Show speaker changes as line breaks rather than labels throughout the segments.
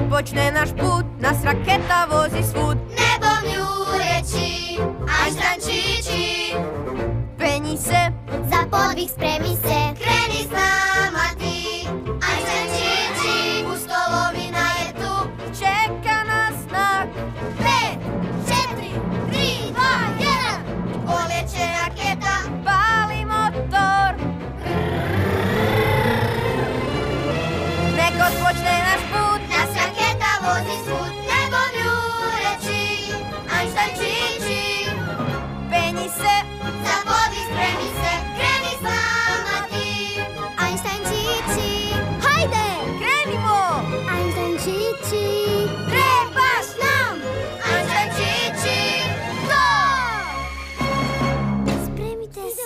god počne naš put, nas raketa vozi svud.
Nebom jureći, Einstein-čići.
Penji se,
Za podvig spremi se, kreni s nama ti. Einstein-čići, pustolovina je tu.
čeka nas znak.
5, 4, 3, 2, 1. Poleće raketa.
Pali motor. Nek god počne naš put,
Nas raketa vozi svud. Nebom jureći, Einstein-čići.
penji se,
Za podvig spremi se, kreni s nama ti. Einstein-čići, hajde!
krenimo!
Einstein-čići, trebaš nam! Einstein-čići, go! Spremite se.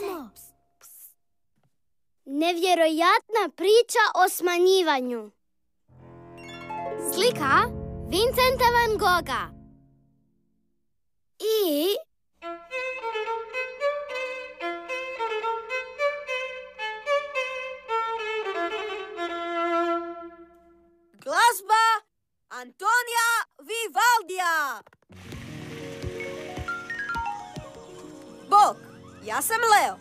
Nevjerojatna priča o smanjivanju. Slika Vincenta van Gogha. I
Glazba Antonija Vivaldija. Bog, ja sam Leo.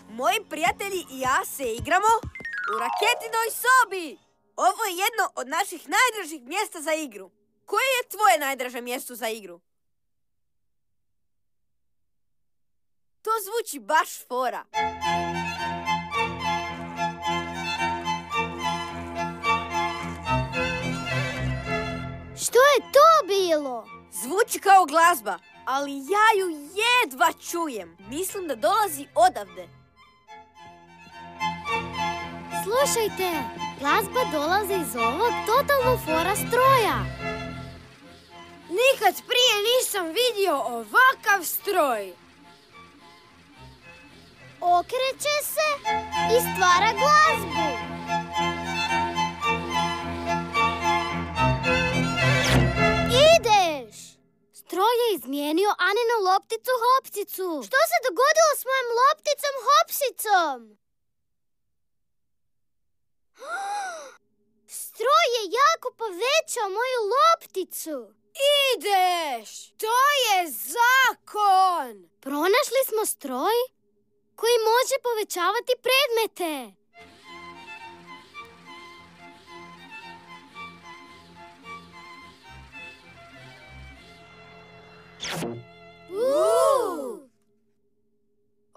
Moji prijatelji i ja se igramo u raketinoj sobi. Ovo je jedno od naših najdražih mjesta za igru. Koje je tvoje najdraže mjesto za igru? To zvuči baš fora.
što je to bilo?
Zvuči kao glazba, ali ja ju jedva čujem. Mislim da dolazi odavde.
Slušajte, glazba dolazi iz ovog totalno fora stroja.
Nikad prije nisam vidio ovakav stroj.
Okreće se i stvara glazbu. Ideš! Stroj je izmijenio Aninu lopticu Hopsicu. Što se dogodilo s mojom lopticom Hopsicom? Stroj je jako povećao moju lopticu.
Ideš! To je zakon!
Pronašli smo stroj koji može povećavati predmete.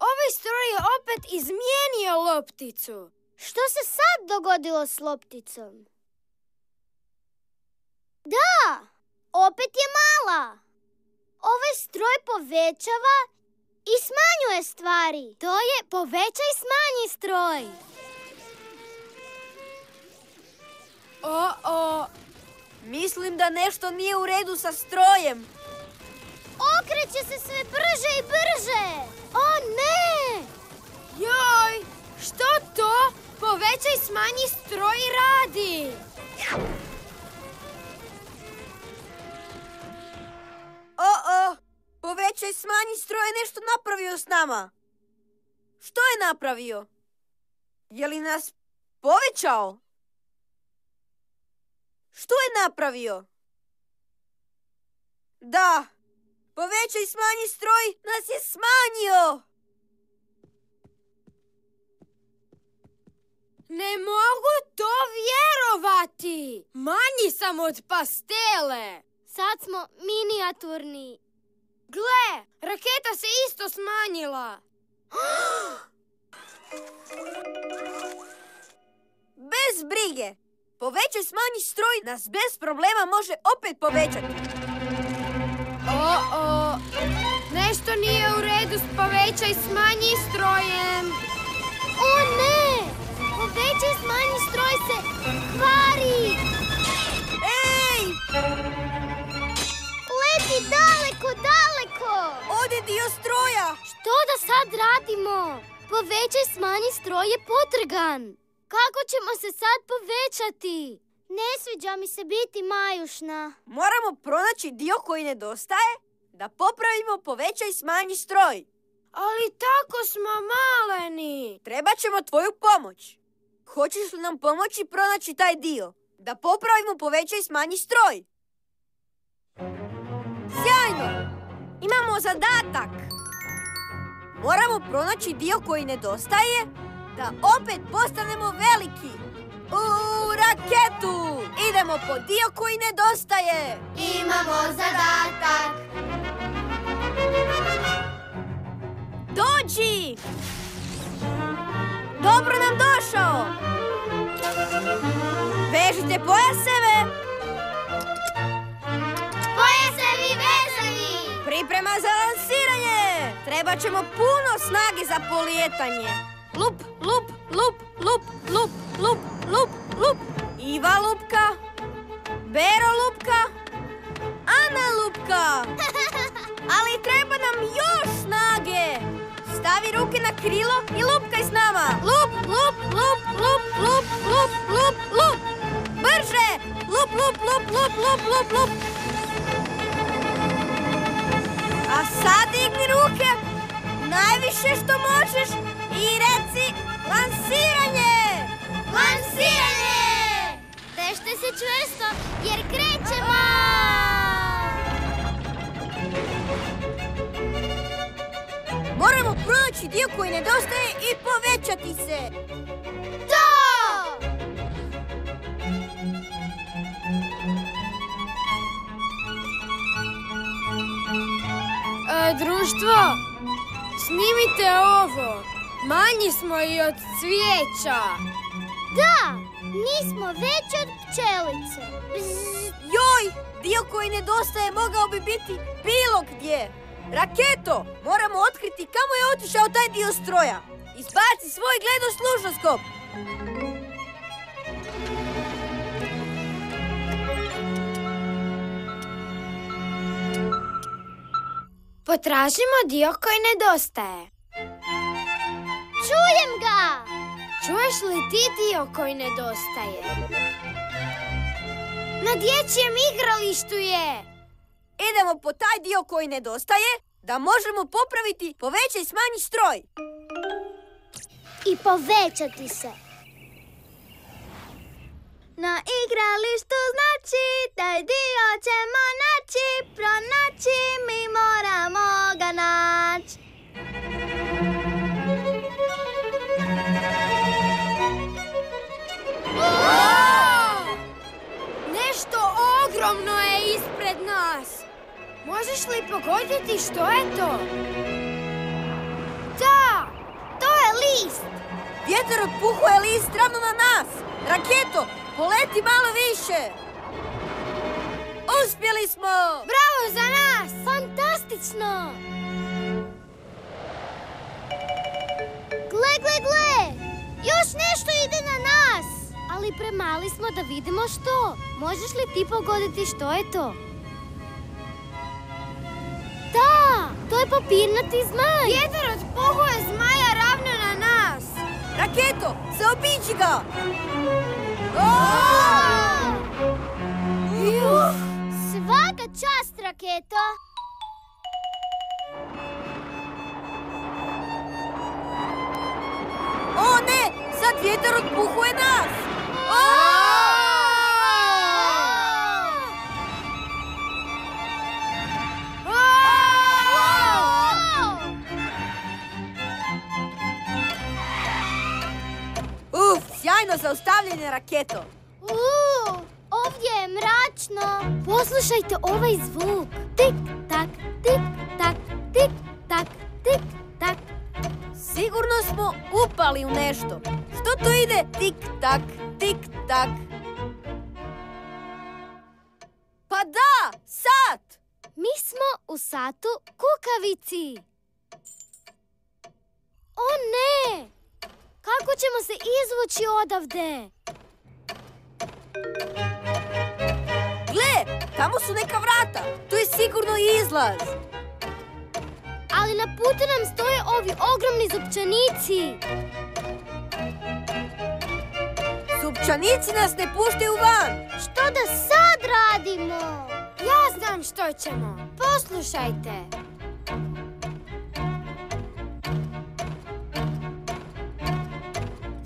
Ovaj stroj je opet izmijenio lopticu.
Što se sad dogodilo s lopticom? Da, opet je mala. Ovaj stroj povećava i smanjuje stvari. To je povećaj smanji stroj.
Mislim da nešto nije u redu sa strojem.
Okreće se sve brže i brže. O ne!
Joj, što to? Povećaj smanji stroj radi.
Povećaj smanji stroj je nešto napravio s nama. Što je napravio? Je li nas povećao? Što je napravio? Da, povećaj smanji stroj nas je smanjio.
Ne mogu to vjerovati. Manji sam od pastele.
Sad smo minijaturni.
Gle, raketa se isto smanjila.
Bez brige. Povećaj smanji stroj nas bez problema može opet povećati.
Nešto nije u redu s povećaj smanji strojem.
O ne! Povećaj smanji stroj se kvari.
Ej!
Leti daleko, daleko.
Ode dio stroja.
Što da sad radimo? Povećaj smanji stroj je potrgan. Kako ćemo se sad povećati? Ne sviđa mi se biti majušna.
Moramo pronaći dio koji nedostaje da popravimo povećaj smanji stroj.
Ali tako smo maleni.
Trebat ćemo tvoju pomoć. Hoćeš li nam pomoći pronaći taj dio? da popravimo povećaj i smanji stroj. Sjajno! Imamo zadatak. Moramo pronaći dio koji nedostaje da opet postanemo veliki. U raketu! Idemo po dio koji nedostaje.
Imamo zadatak.
Dođi! Dobro nam došao! Vežite pojaseve!
Pojasevi vezani!
Priprema za lansiranje! Trebat ćemo puno snage za polijetanje. Lup, lup, lup, lup, lup, lup, lup, lup. Iva lupka, Bero lupka, Ana lupka. Ali treba nam još snage. Stavi ruke na krilo i lupkaj s nama. Lup, lup, lup, lup, lup, lup, lup, lup. Brže! Lup, lup, lup, lup, lup, lup, lup. A sad digni ruke najviše što možeš i reci lansiranje!
Lansiranje! Držite se čvrsto jer krećemo!
Moramo pronaći dio koji nedostaje i povećati se.
To!
Društvo, snimite ovo. Manji smo i od cvijeća.
Da, nismo veći od pčelice. Bzz.
Joj, dio koji nedostaje mogao bi biti bilo gdje. Raketo, moramo otkriti kamo je otišao taj dio stroja. Izbaci svoj gledoslušoskop.
Potražimo dio koji nedostaje.
Čujem ga!
Čuješ li ti dio koji nedostaje? Na dječjem igralištu je.
Idemo po taj dio koji nedostaje da možemo popraviti povećaj i smanji stroj.
I povećati se. Na igralištu znači taj dio ćemo naći, pronaći, mi moramo ga naći.
Nešto ogromno je ispred nas. Možeš li pogoditi što je to? Da,
To je list.
Vjetar otpuhuje list ravno na nas. Raketo, poleti malo više. Uspjeli smo!
bravo za nas!
Fantastično! Gle, gle, gle! Još nešto ide na nas! Ali premali smo da vidimo što. Možeš li ti pogoditi što je to? Da, to je papirnati zmaj.
Vjetar otpuhuje zmaja ravno na nas.
Raketo, zaobiđi ga!
Svaka čast, Raketo!
O ne, sad vjetar otpuhuje nas! Sjajno zaustavljanje, Raketo!
Ovdje je mračno. Poslušajte ovaj zvuk. Tik, tak, tik, tak, tik, tak, tik, tak.
Sigurno smo upali u nešto. Što to ide tik, tak, tik, tak? Pa da, sat!
Mi smo u satu kukavici. O ne! Kako ćemo se izvući odavde?
Gle, tamo su neka vrata. To je sigurno izlaz.
Ali na putu nam stoje ovi ogromni zupčanici.
Zupčanici nas ne puštaju van.
Što da sad radimo?
Ja znam što ćemo. Poslušajte.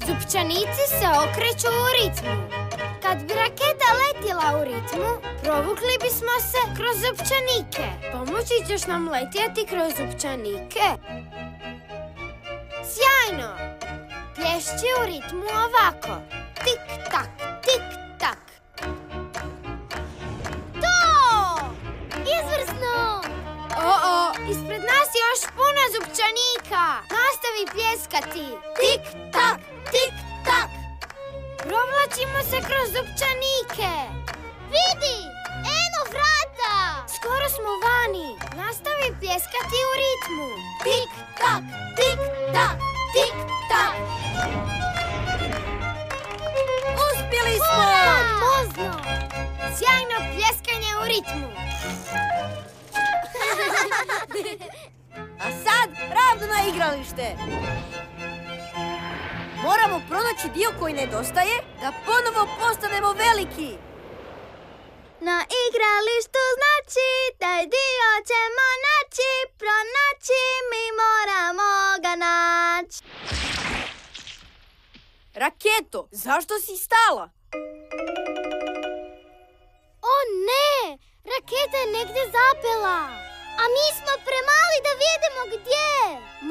Zupčanici se okreću u ritmu. Kad bi raketa letjela u ritmu, provukli bismo se kroz zupčanike. Pomoći ćeš nam letjeti kroz zupčanike? Sjajno! Plješći u ritmu ovako. Tik, tak, tik, tak.
To! Izvrsno!
O, ispred nas je još puno zupčanika. Nastavi pljeskati. Tik, tak, tik, tak. Provlačimo se kroz zupčanike.
Vidi! Eno vrata!
Skoro smo vani. Nastavi pljeskati u ritmu.
Tik, tak, tik, tak, tik, tak.
Uspjeli smo!
Famozno!
Sjajno pljeskanje u ritmu.
A sad ravno na igralište. Moramo pronaći dio koji nedostaje da ponovo postanemo veliki.
Na igralištu znači taj dio ćemo naći, pronaći, mi moramo ga naći.
Raketo, zašto si stala?
O ne! Raketa je negdje zapela. A mi smo premali da vidimo gdje.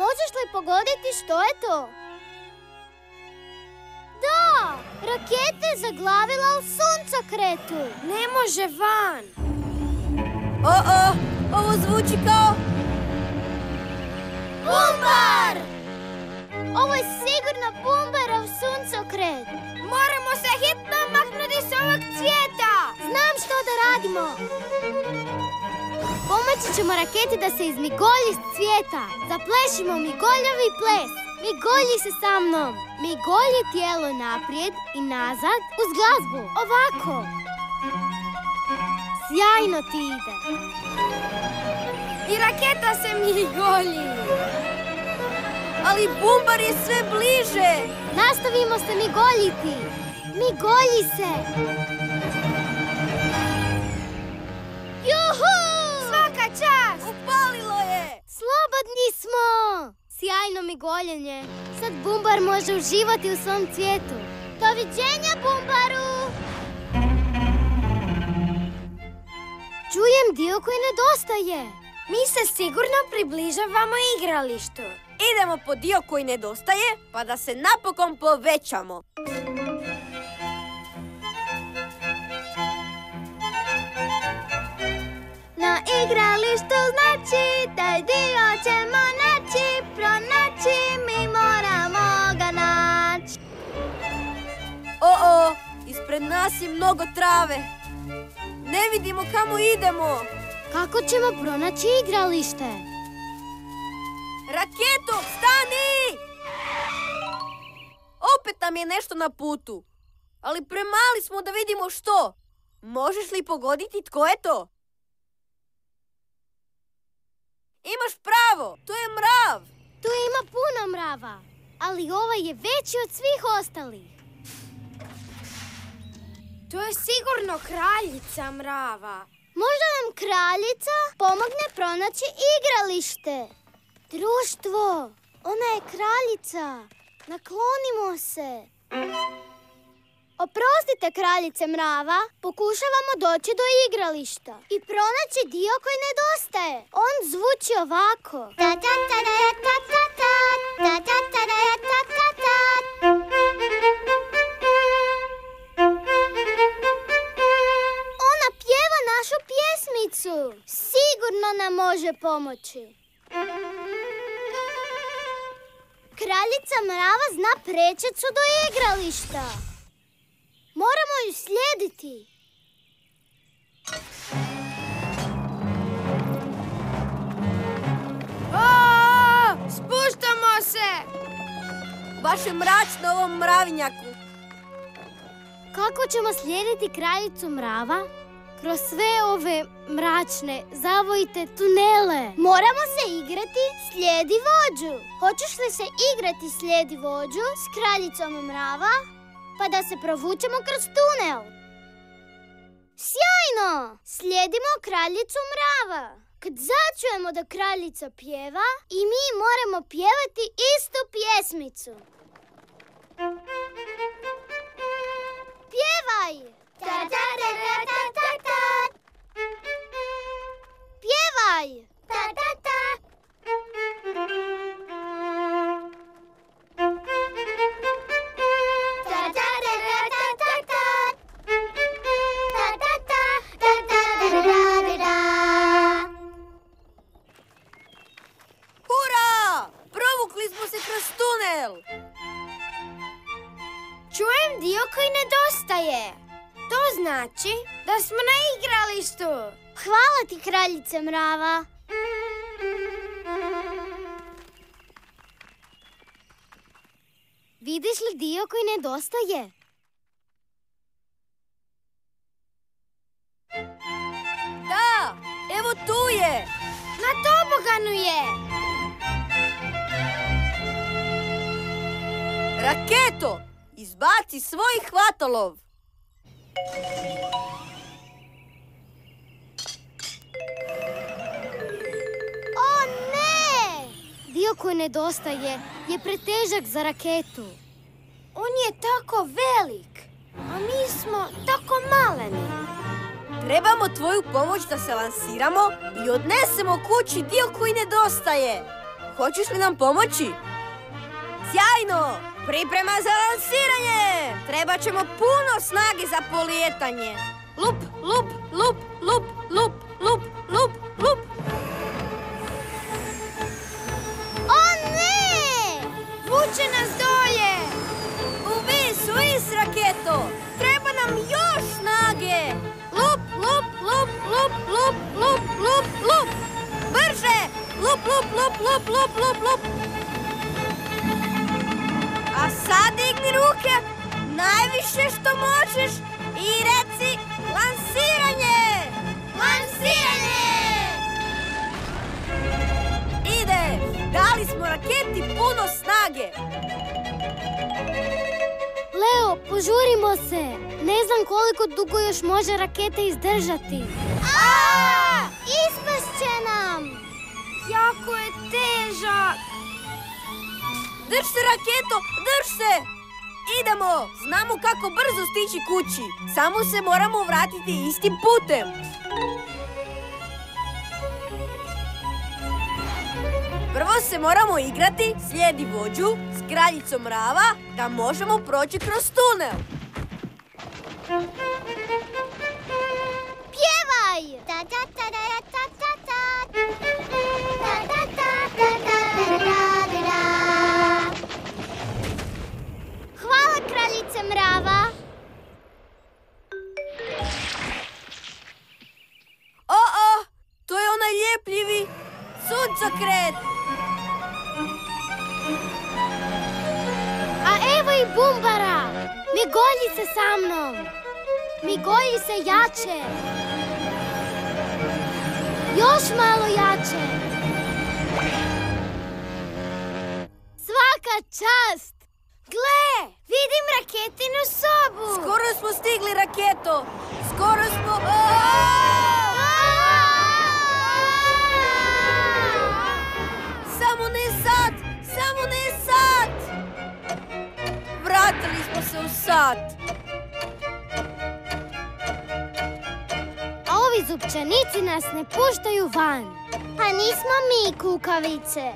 Možeš li pogoditi što je to? Da! Raketa je zaglavila u suncokretu.
Ne može van.
Ovo zvuči kao...
Bumbar! Ovo je sigurno Bumbarov suncokret.
Moramo se hitno maknuti s ovog cvijeta.
Znam što da radimo. Pomoći ćemo raketi da se izmigolji s cvijeta. Zaplešimo migoljavi ples. Migolji se sa mnom. Migolji tijelo naprijed i nazad uz glazbu. Ovako. Sjajno ti ide.
I raketa se migolji.
Ali Bumbar je sve bliže.
Nastavimo se migoljiti. Migolji se. Juhu!
Svaka čast!
Upalilo je!
Slobodni smo! Sjajno migoljenje. Sad Bumbar može uživati u svom cvijetu. Doviđenja, Bumbaru! Čujem dio koji nedostaje.
Mi se sigurno približavamo igralištu.
Idemo po dio koji nedostaje, pa da se napokon povećamo.
Na igralištu znači taj dio ćemo naći, pronaći, mi moramo ga naći.
Ispred nas je mnogo trave. Ne vidimo kamo idemo.
Kako ćemo pronaći igralište?
Raketo, stani! Opet nam je nešto na putu. Ali premali smo da vidimo što. Možeš li pogoditi tko je to? Imaš pravo, to je mrav.
Tu ima puno mrava, ali ovaj je veći od svih ostalih.
To je sigurno kraljica mrava.
Možda nam kraljica pomogne pronaći igralište. Društvo, ona je kraljica. Naklonimo se. Oprostite, kraljice mrava, pokušavamo doći do igrališta i pronaći dio koji nedostaje. On zvuči ovako. Ona pjeva našu pjesmicu. Sigurno nam može pomoći. Kraljica mrava zna prečicu do igrališta. Moramo ju slijediti.
Spuštamo se!
Baš je mračno ovom mravinjaku.
Kako ćemo slijediti kraljicu mrava? Kroz sve ove mračne, zavojite tunele. Moramo se igrati slijedi vođu. Hoćeš li se igrati slijedi vođu s kraljicom mrava? Pa da se provučemo kroz tunel. Sjajno! Slijedimo kraljicu mrava. Kad začujemo da kraljica pjeva, i mi moramo pjevati istu pjesmicu. Pjevaj! Pjevaj! Pjevaj!
Hura! Provukli smo se kroz tunel!
Čujem dio koji nedostaje. To znači da smo na igralištu.
Hvala ti, kraljice mrava. Vidiš li dio koji nedostaje?
Da! Evo tu je!
Na toboganu je.
Raketo! Izbaci svoj hvatolov!
O ne! Dio koji nedostaje je pretežak za raketu.
On je tako velik, a mi smo tako maleni.
Trebamo tvoju pomoć da se lansiramo i odnesemo kući dio koji nedostaje. Hoćeš li nam pomoći? Sjajno! Priprema za lansiranje! Trebat ćemo puno snage za polijetanje. Lup, lup, lup, lup, lup, lup, lup, lup.
O ne!
Vuče nas dolje.
Uvis, raketo! Treba nam još snage! Lup, lup, lup, lup, lup, lup, lup, lup! Brže! Lup, lup, lup, lup, lup, lup, lup! A sad digni ruke, najviše što možeš i reci lansiranje! Lansiranje! Ide! Dali smo raketi puno snage!
Leo, požurimo se. Ne znam koliko dugo još može raketa izdržati. Ispast će nam!
Jako je težak.
Drž se, raketo, drž se! Idemo! Znamo kako brzo stići kući. Samo se moramo vratiti istim putem. Prvo se moramo igrati, slijedi vođu s kraljicom mrava da možemo proći kroz tunel.
Pjevaj! Hvala, kraljice mrava.
O, to je onaj ljepljivi suncokret.
A evo i Bumbara. Migolji se sa mnom. Migolji se jače. Još malo jače. Svaka čast.
Gle, vidim raketinu sobu.
Skoro smo stigli, raketo. Skoro smo... Samo ne sad! Samo ne sad! Vratili smo se u sat.
A ovi zupčanici nas ne puštaju van. Pa nismo mi kukavice.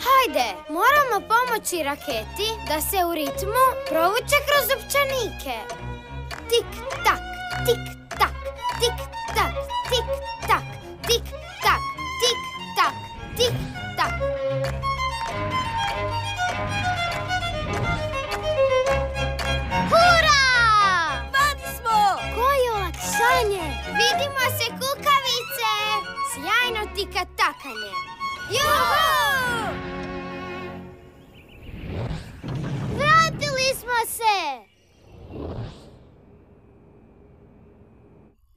Hajde, moramo pomoći raketi da se u ritmu provuče kroz zupčanike. Tik tak, tik tak, tik tak, tik tak, tik tak, tik tak, tik tak.
Hura!
Vani smo!
Koje olakšanje!
Vidimo se, kukavice! Sjajno tikatakanje. Juhu!
Vratili smo se!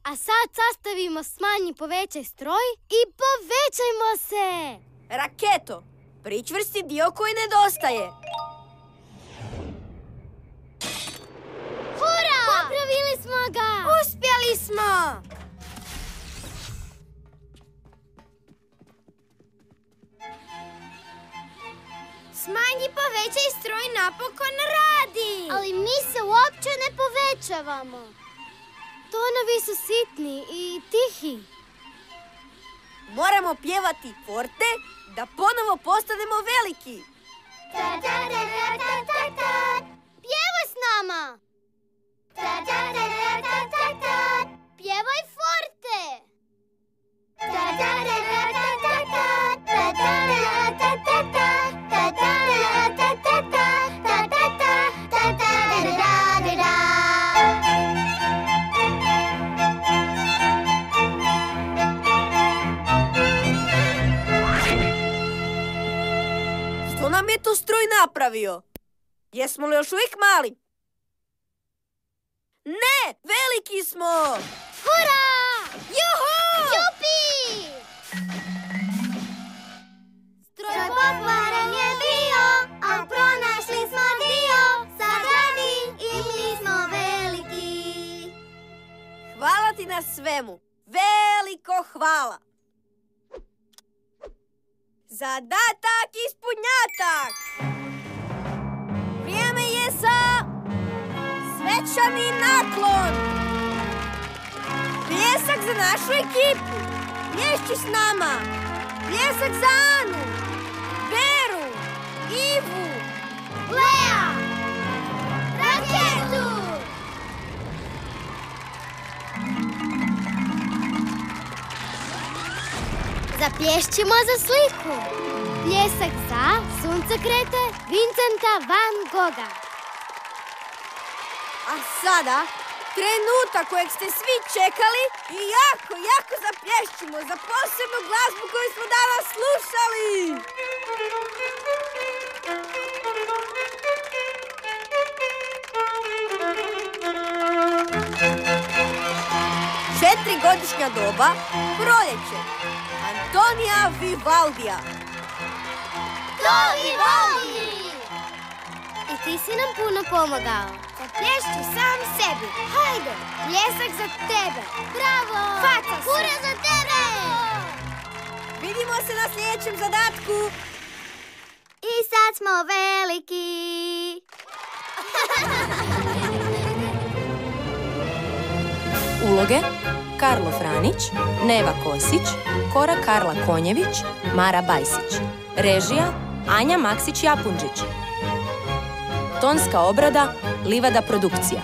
A sad sastavimo smanji povećaj stroj i povećajmo se!
Raketo, pričvrsti dio koji nedostaje.
Hura! Popravili smo ga!
Uspjeli smo! Smanji, povećaj stroj napokon radi!
Ali mi se uopće ne povećamo. proučavamo. Tonovi su sitni i tihi.
Moramo pjevati forte da ponovo postanemo veliki.
Pjevaj s nama! Pjevaj forte!
Što nam je to stroj napravio? Jesmo li još uvijek mali? Ne, veliki smo!
Hurra!
Juhu!
Jupi! Stroj pokvaren je bio, a pronašli smo dio. Sad radi i mi smo veliki.
Hvala ti na svemu. Veliko hvala. Zadatak ispunjatak. Vrijeme je za svečani naklon. Pljesak za našu ekipu. Plješći s nama. Pljesak za Anu, Beru, Ivu,
Lea! Raketu! Zaplješćimo za sliku. Pljesak za suncokrete Vincenta van Gogha.
A sada, trenutak kojeg ste svi čekali i jako zaplješćimo za posebnu glazbu koju smo danas slušali. Četirigodišnja doba, proljeće. Antonija Vivaldija.
To Vivaldi! I ti si nam puno pomogao. Zaplješću sam sebi. Hajde, pljesak za tebe. Bravo! Faca se! Hura za tebe!
Vidimo se na sljedećem zadatku.
I sad smo veliki.
Uloge: Karlo Franić, Neva Kosić, Kora Karla Konjević, Mara Bajsić. Režija: Anja Maksić-Japunđić. Tonska obrada: Livada produkcija.